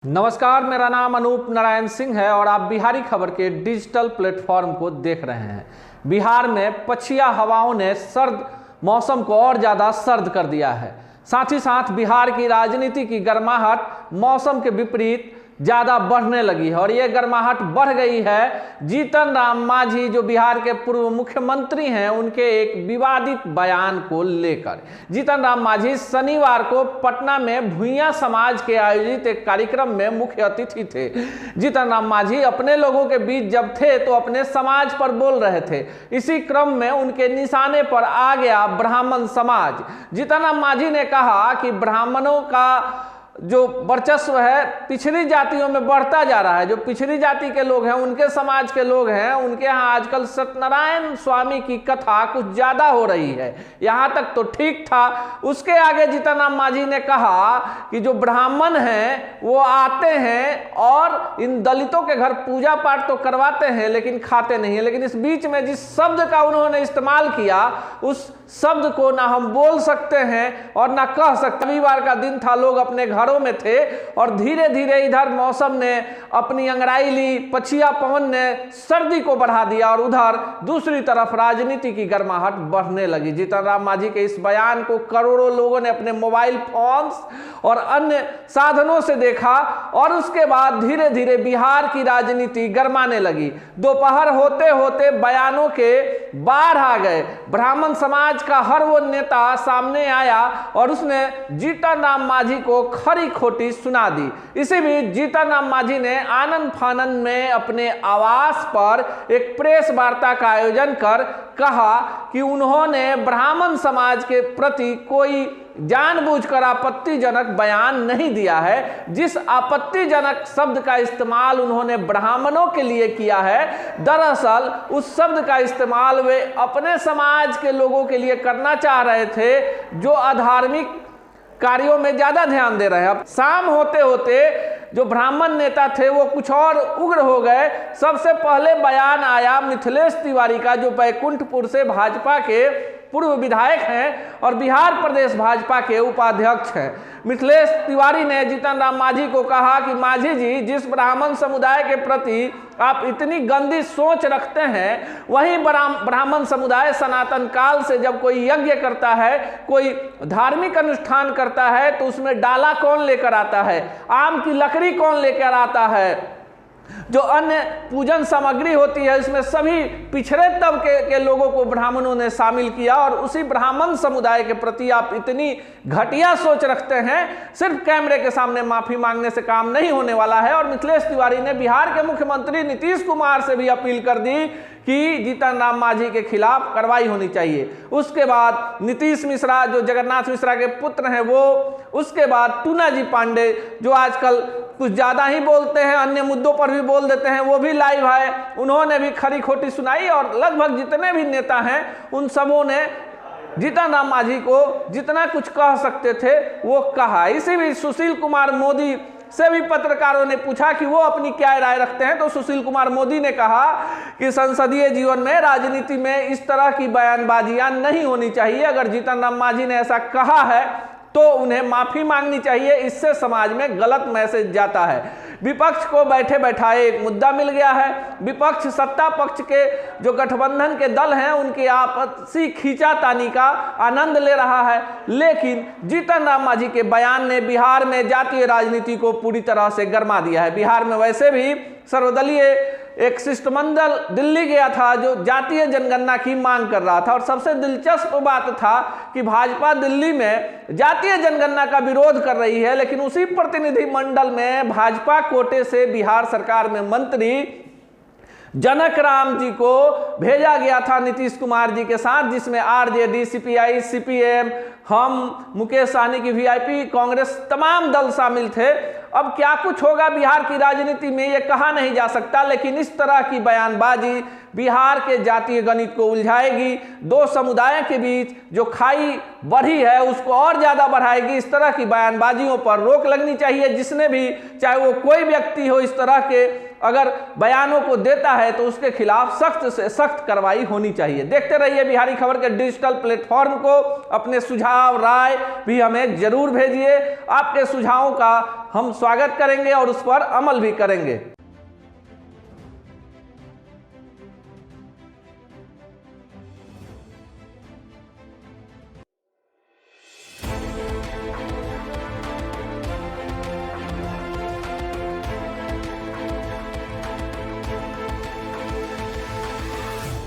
नमस्कार, मेरा नाम अनूप नारायण सिंह है और आप बिहारी खबर के डिजिटल प्लेटफॉर्म को देख रहे हैं। बिहार में पछिया हवाओं ने सर्द मौसम को और ज़्यादा सर्द कर दिया है। साथ ही साथ बिहार की राजनीति की गर्माहट मौसम के विपरीत ज़्यादा बढ़ने लगी है और ये गर्माहट बढ़ गई है जीतन राम मांझी, जो बिहार के पूर्व मुख्यमंत्री हैं, उनके एक विवादित बयान को लेकर। जीतन राम मांझी शनिवार को पटना में भूइयां समाज के आयोजित एक कार्यक्रम में मुख्य अतिथि थे। जीतन राम मांझी अपने लोगों के बीच जब थे तो अपने समाज पर बोल रहे थे। इसी क्रम में उनके निशाने पर आ गया ब्राह्मण समाज। जीतन राम मांझी ने कहा कि ब्राह्मणों का जो वर्चस्व है पिछड़ी जातियों में बढ़ता जा रहा है। जो पिछड़ी जाति के लोग हैं, उनके समाज के लोग हैं, उनके यहाँ आजकल सत्यनारायण स्वामी की कथा कुछ ज्यादा हो रही है। यहाँ तक तो ठीक था। उसके आगे जीतन राम मांझी ने कहा कि जो ब्राह्मण हैं वो आते हैं और इन दलितों के घर पूजा पाठ तो करवाते हैं लेकिन खाते नहीं है। लेकिन इस बीच में जिस शब्द का उन्होंने इस्तेमाल किया, उस शब्द को ना हम बोल सकते हैं और ना कह सकते। रविवार का दिन था, लोग अपने घरों में थे और धीरे धीरे इधर मौसम ने अपनी अंगड़ाई ली, पछिया पवन ने सर्दी को बढ़ा दिया और उधर दूसरी तरफ राजनीति की गर्माहट बढ़ने लगी। जीतन राम मांझी के इस बयान को करोड़ों लोगों ने अपने मोबाइल फोन्स और अन्य साधनों से देखा और उसके बाद धीरे धीरे बिहार की राजनीति गर्माने लगी। दोपहर होते होते बयानों के बाढ़ आ गए। ब्राह्मण समाज का हर वो नेता सामने आया और उसने जीतन राम मांझी को खरी खोटी सुना दी। इसी बीच जीतन राम मांझी ने आनंद फानंद में अपने आवास पर एक प्रेस वार्ता का आयोजन कर कहा कि उन्होंने ब्राह्मण समाज के प्रति कोई जानबूझकर आपत्तिजनक बयान नहीं दिया है। जिस आपत्तिजनक शब्द का इस्तेमाल उन्होंने ब्राह्मणों के लिए किया है, दरअसल उस शब्द का इस्तेमाल वे अपने समाज के लोगों के लिए करना चाह रहे थे, जो अधार्मिक कार्यों में ज्यादा ध्यान दे रहे हैं। अब शाम होते होते जो ब्राह्मण नेता थे वो कुछ और उग्र हो गए। सबसे पहले बयान आया मिथिलेश तिवारी का, जो बैकुंठपुर से भाजपा के पूर्व विधायक हैं और बिहार प्रदेश भाजपा के उपाध्यक्ष हैं। मिथिलेश तिवारी ने जीतन राम मांझी को कहा कि मांझी जी, जिस ब्राह्मण समुदाय के प्रति आप इतनी गंदी सोच रखते हैं, वही ब्राह्मण समुदाय सनातन काल से जब कोई यज्ञ करता है, कोई धार्मिक अनुष्ठान करता है, तो उसमें डाला कौन लेकर आता है, आम की लकड़ी कौन लेकर आता है, जो अन्य पूजन सामग्री होती है, इसमें सभी पिछड़े तबके के लोगों को ब्राह्मणों ने शामिल किया और उसी ब्राह्मण समुदाय के प्रति आप इतनी घटिया सोच रखते हैं। सिर्फ कैमरे के सामने माफी मांगने से काम नहीं होने वाला है। और मिथिलेश तिवारी ने बिहार के मुख्यमंत्री नीतीश कुमार से भी अपील कर दी कि जीतन राम मांझी के खिलाफ कार्रवाई होनी चाहिए। उसके बाद नीतीश मिश्रा, जो जगन्नाथ मिश्रा के पुत्र हैं, वो, उसके बाद टूना जी पांडे, जो आजकल कुछ ज्यादा ही बोलते हैं, अन्य मुद्दों पर भी बोल देते हैं, वो भी लाइव आए। उन्होंने भी खरी खोटी सुनाई और लगभग जितने भी नेता हैं उन सबों ने जीतन राम मांझी को जितना कुछ कह सकते थे वो कहा। इसी बीच सुशील कुमार मोदी से भी पत्रकारों ने पूछा कि वो अपनी क्या राय रखते हैं, तो सुशील कुमार मोदी ने कहा कि संसदीय जीवन में, राजनीति में इस तरह की बयानबाजियां नहीं होनी चाहिए। अगर जीतन राम मांझी ने ऐसा कहा है तो उन्हें माफी मांगनी चाहिए, इससे समाज में गलत मैसेज जाता है। विपक्ष को बैठे बैठाए एक मुद्दा मिल गया है। विपक्ष सत्ता पक्ष के जो गठबंधन के दल हैं उनकी आपसी खींचातानी का आनंद ले रहा है, लेकिन जीतन राम मांझी के बयान ने बिहार में जातीय राजनीति को पूरी तरह से गरमा दिया है। बिहार में वैसे भी सर्वदलीय एक शिष्टमंडल दिल्ली गया था जो जातीय जनगणना की मांग कर रहा था और सबसे दिलचस्प बात था कि भाजपा दिल्ली में जातीय जनगणना का विरोध कर रही है, लेकिन उसी प्रतिनिधि मंडल में भाजपा कोटे से बिहार सरकार में मंत्री जनक राम जी को भेजा गया था नीतीश कुमार जी के साथ, जिसमें आरजेडी, सीपीआई, सीपीएम, हम, मुकेश सहनी की वीआईपी, कांग्रेस, तमाम दल शामिल थे। अब क्या कुछ होगा बिहार की राजनीति में ये कहा नहीं जा सकता, लेकिन इस तरह की बयानबाजी बिहार के जातीय गणित को उलझाएगी, दो समुदायों के बीच जो खाई बढ़ी है उसको और ज़्यादा बढ़ाएगी। इस तरह की बयानबाजियों पर रोक लगनी चाहिए। जिसने भी, चाहे वो कोई व्यक्ति हो, इस तरह के अगर बयानों को देता है तो उसके खिलाफ सख्त से सख्त कार्रवाई होनी चाहिए। देखते रहिए बिहारी खबर के डिजिटल प्लेटफॉर्म को। अपने सुझाव राय भी हमें जरूर भेजिए। आपके सुझावों का हम स्वागत करेंगे और उस पर अमल भी करेंगे।